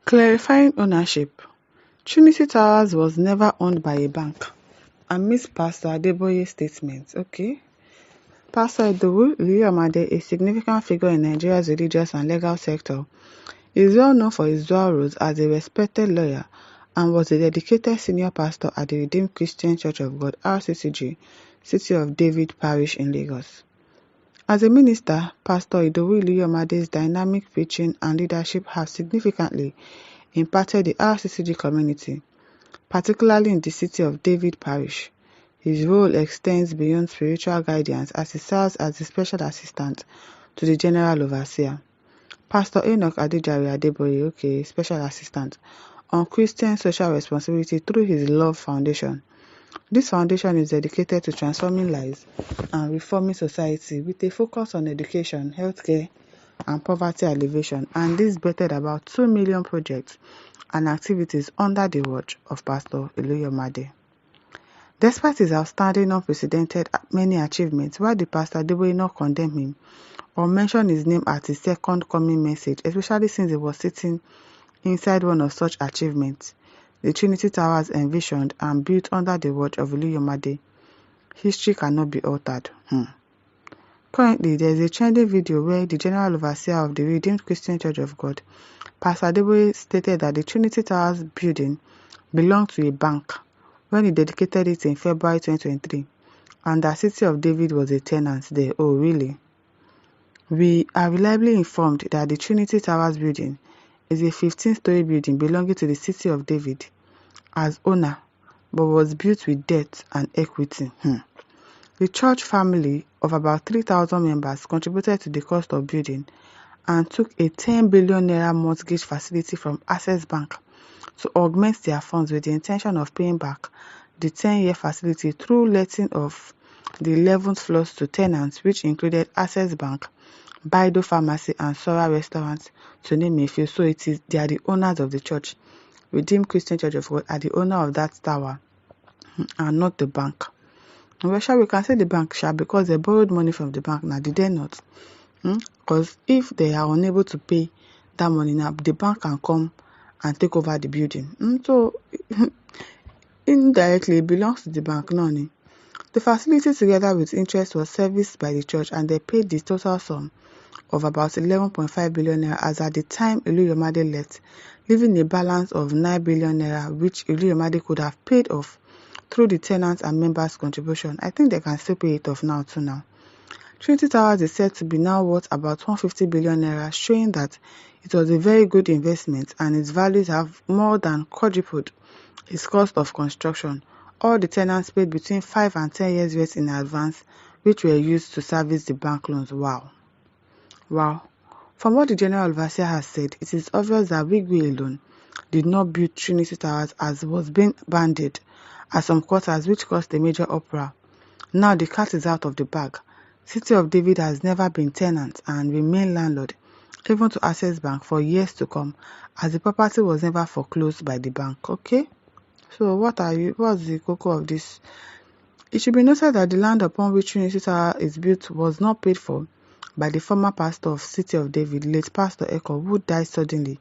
Clarifying ownership. Trinity Towers was never owned by a bank. Amidst Pastor Adeboye's statement. Okay. Pastor Iluyomade, a significant figure in Nigeria's religious and legal sector, is well known for his dual roles as a respected lawyer and was a dedicated senior pastor at the Redeemed Christian Church of God (Rccg), City of David Parish in Lagos. As a minister, Pastor Iluyomade's dynamic preaching and leadership have significantly impacted the Rccg community, particularly in the City of David Parish. His role extends beyond spiritual guidance as he serves as the special assistant to the general overseer, Pastor Enoch Adeboye, special assistant, on Christian social responsibility through his Love Foundation. This foundation is dedicated to transforming lives and reforming society with a focus on education, healthcare, and poverty alleviation, and this bettered about 2 million projects and activities under the watch of Pastor Iluyomade. Despite his outstanding, unprecedented many achievements, why did Pastor Adeboye not condemn him or mention his name at his second coming message, especially since he was sitting inside one of such achievements, the Trinity Towers envisioned and built under the watch of Iluyomade? History cannot be altered. Currently, there is a trending video where the General Overseer of the Redeemed Christian Church of God, Pastor Adeboye, stated that the Trinity Towers building belonged to a bank when he dedicated it in February 2023, and that City of David was a tenant there. Oh, really? We are reliably informed that the Trinity Towers building is a 15-story building belonging to the City of David as owner, but was built with debt and equity. The church family of about 3,000 members contributed to the cost of building and took a 10 billion naira mortgage facility from Access Bank to augment their funds with the intention of paying back the 10-year facility through letting of the 11th floors to tenants, which included Access Bank, Bido Pharmacy, and Sora Restaurants, to name a few. So they are the owners of the church. Redeemed Christian Church of God are the owner of that tower and not the bank. In Russia, we can say the bank, because they borrowed money from the bank. Now, did they not? Because if they are unable to pay that money now, the bank can come and take over the building. So, indirectly, it belongs to the bank. No. The facility, together with interest, was serviced by the church, and they paid the total sum of about 11.5 billion naira as at the time Iluyomade left, leaving a balance of 9 billion naira, which Iluyomade could have paid off through the tenants and members' contribution. I think they can still pay it off now too. Trinity Towers is said to be now worth about 150 billion naira, showing that it was a very good investment and its values have more than quadrupled its cost of construction. All the tenants paid between 5 and 10 years rent in advance, which were used to service the bank loans. Wow. From what the General Overseer has said, it is obvious that Wigwe alone did not build Trinity Towers as was being bandied at some quarters, which caused a major uproar. Now the cat is out of the bag. City of David has never been tenant and remained landlord, even to Access Bank, for years to come, as the property was never foreclosed by the bank. Okay? So what's the cocoa of this? It should be noted that the land upon which Trinity Tower is built was not paid for by the former pastor of City of David, late Pastor Eko, who died suddenly,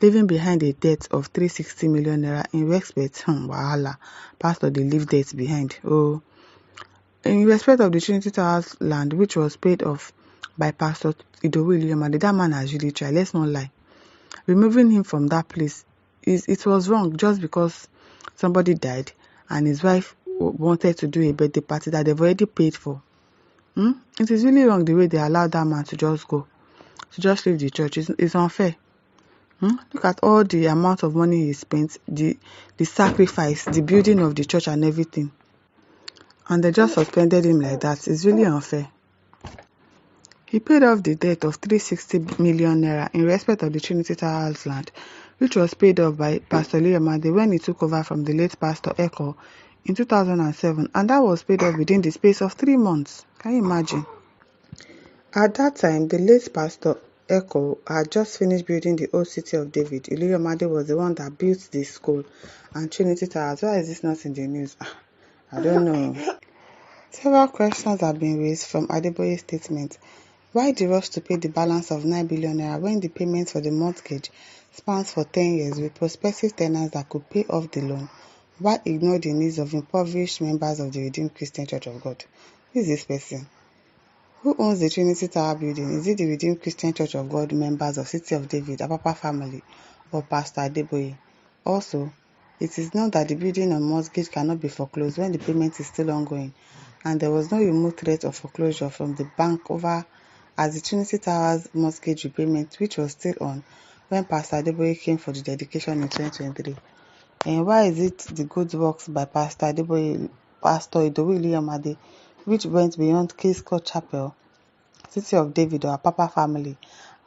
leaving behind a debt of 360 million naira. In respect, wahala, pastor they leave debt behind. In respect of the Trinity Towers land, which was paid off by Pastor Iluyomade, that man has really tried. Let's not lie. Removing him from that place, it was wrong just because somebody died and his wife wanted to do a birthday party that they've already paid for. It is really wrong the way they allowed that man to just go, to just leave the church. It's unfair. Look at all the amount of money he spent, the sacrifice, the building of the church and everything. And they just suspended him like that. It's really unfair. He paid off the debt of 360 million naira in respect of the Trinity Towers land, which was paid off by Pastor Iluyomade when he took over from the late Pastor Eko in 2007, and that was paid off within the space of 3 months. Can you imagine? At that time, the late Pastor Eko had just finished building the old City of David. Iluyomade was the one that built the school and Trinity Towers. Why is this not in the news? I don't know. Several questions have been raised from Adeboye's statement, Why the rush to pay the balance of 9 billion naira when the payment for the mortgage spans for 10 years with prospective tenants that could pay off the loan? Why ignore the needs of impoverished members of the Redeemed Christian Church of God? Who is this person? Who owns the Trinity Tower building? Is it the Redeemed Christian Church of God members of City of David, Apapa family, or Pastor Adeboye? Also, it is known that the building on mortgage cannot be foreclosed when the payment is still ongoing, and there was no remote threat of foreclosure from the bank over as the Trinity Towers mortgage repayment, which was still on when Pastor Adeboye came for the dedication in 2023. And why is it the good works by Pastor Adeboye, Pastor Iluyomade, which went beyond King's Court Chapel, City of David or Papa family,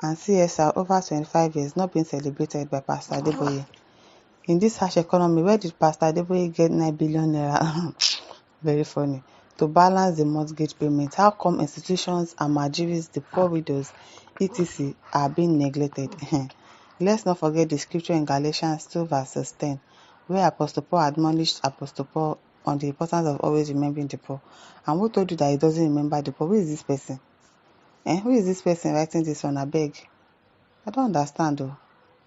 and CSR over 25 years not being celebrated by Pastor Adeboye? In this harsh economy, where did Pastor Adeboye get 9 billion naira? Very funny. To balance the mortgage payment, how come institutions, Amajiris, the poor widows, etc. are being neglected? Let's not forget the scripture in Galatians 2 verses 10, where Apostle Paul admonished Apostle Paul on the importance of always remembering the poor. And who told you that he doesn't remember the poor? Who is this person? Who is this person writing this one? I beg. I don't understand though.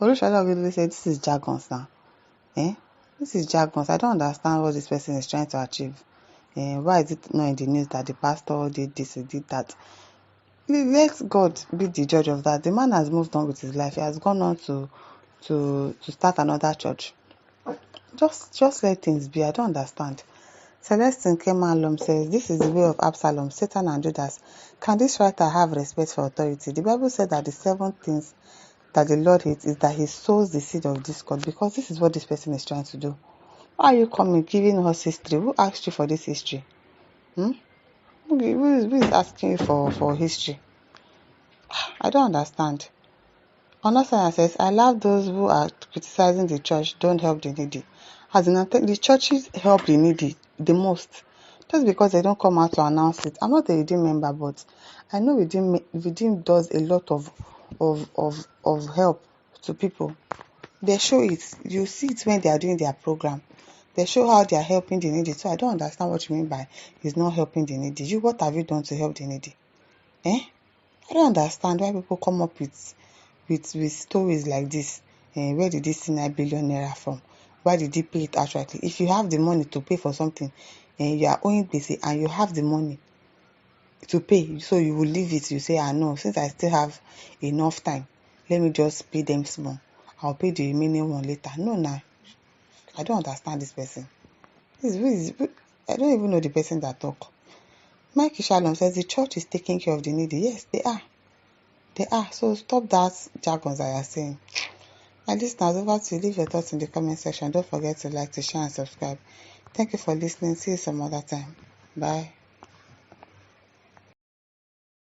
Olushada really said this is jargons now. This is jargons. I don't understand what this person is trying to achieve. Why is it not in the news that the pastor did this, he did that? Let God be the judge of that. The man has moved on with his life. He has gone on to start another church. Just let things be. I don't understand. Celestine Kemalom says, this is the way of Absalom, Satan and Judas. Can this writer have respect for authority? The Bible said that the 7 things that the Lord hates is that he sows the seed of discord, because this is what this person is trying to do. Why are you coming giving us history? Who asked you for this history? Who is asking you for history? I don't understand. Onosanya says, I love those who are criticizing the church don't help the needy. As in, the churches help the needy the most. Just because they don't come out to announce it. I'm not a Redeem member, but I know Redeem does a lot of help to people. They show it. You see it when they are doing their program. They show how they are helping the needy. So I don't understand what you mean by it's not helping the needy. What have you done to help the needy? I don't understand why people come up with stories like this. Where did this 9 billion naira from? Why did he pay it outrightly? If you have the money to pay for something, you are owing busy and you have the money to pay, so you will leave it. You say, no, since I still have enough time, let me just pay them small. I'll pay the remaining one later. No, nah. I don't understand this person. I don't even know the person that talk. Mike Shalom says the church is taking care of the needy. Yes, they are. They are. So stop that jargons that you are saying. And listeners, over to you. Leave your thoughts in the comment section. Don't forget to like, to share, and subscribe. Thank you for listening. See you some other time. Bye.